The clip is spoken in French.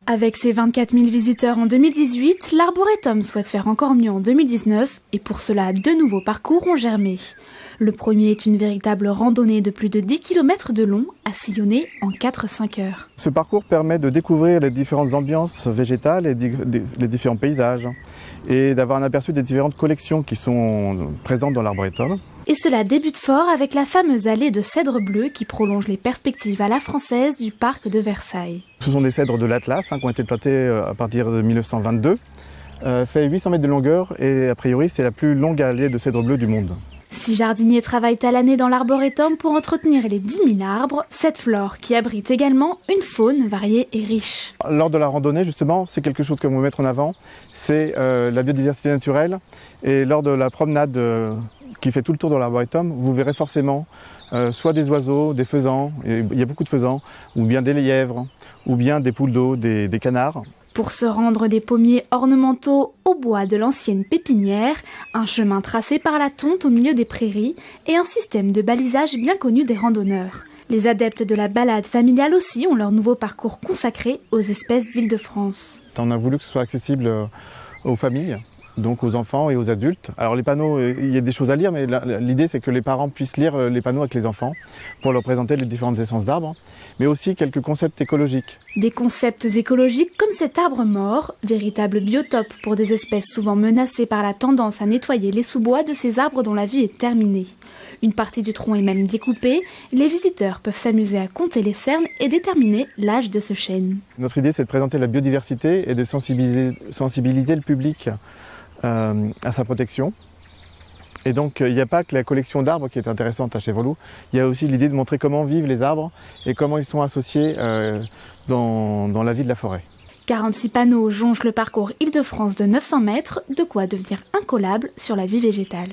Avec ses 24 000 visiteurs en 2018, l'Arboretum souhaite faire encore mieux en 2019 et pour cela, deux nouveaux parcours ont germé. Le premier est une véritable randonnée de plus de 10 km de long à sillonner en 4-5 heures. Ce parcours permet de découvrir les différentes ambiances végétales et les différents paysages et d'avoir un aperçu des différentes collections qui sont présentes dans l'Arboretum. Et cela débute fort avec la fameuse allée de cèdres bleus qui prolonge les perspectives à la française du parc de Versailles. Ce sont des cèdres de l'Atlas qui ont été plantés à partir de 1922. Fait 800 mètres de longueur et a priori c'est la plus longue allée de cèdres bleus du monde. 6 jardiniers travaillent à l'année dans l'Arboretum pour entretenir les 10 000 arbres, cette flore qui abrite également une faune variée et riche. Lors de la randonnée, justement, c'est quelque chose que l'on veut mettre en avant, c'est la biodiversité naturelle. Et lors de la promenade qui fait tout le tour de l'Arboretum, vous verrez forcément soit des oiseaux, des faisans, et il y a beaucoup de faisans, ou bien des lièvres, ou bien des poules d'eau, des canards. Pour se rendre des pommiers ornementaux au bois de l'ancienne pépinière, un chemin tracé par la tonte au milieu des prairies et un système de balisage bien connu des randonneurs. Les adeptes de la balade familiale aussi ont leur nouveau parcours consacré aux espèces d'Île-de-France. On a voulu que ce soit accessible aux familles, donc aux enfants et aux adultes. Alors les panneaux, il y a des choses à lire, mais l'idée c'est que les parents puissent lire les panneaux avec les enfants pour leur présenter les différentes essences d'arbres, mais aussi quelques concepts écologiques. Des concepts écologiques comme cet arbre mort, véritable biotope pour des espèces souvent menacées par la tendance à nettoyer les sous-bois de ces arbres dont la vie est terminée. Une partie du tronc est même découpée, les visiteurs peuvent s'amuser à compter les cernes et déterminer l'âge de ce chêne. Notre idée c'est de présenter la biodiversité et de sensibiliser le public à sa protection. Et donc il n'y a pas que la collection d'arbres qui est intéressante à Chevreloup, il y a aussi l'idée de montrer comment vivent les arbres et comment ils sont associés dans la vie de la forêt. 46 panneaux jonchent le parcours Île-de-France de 900 mètres, de quoi devenir incollable sur la vie végétale.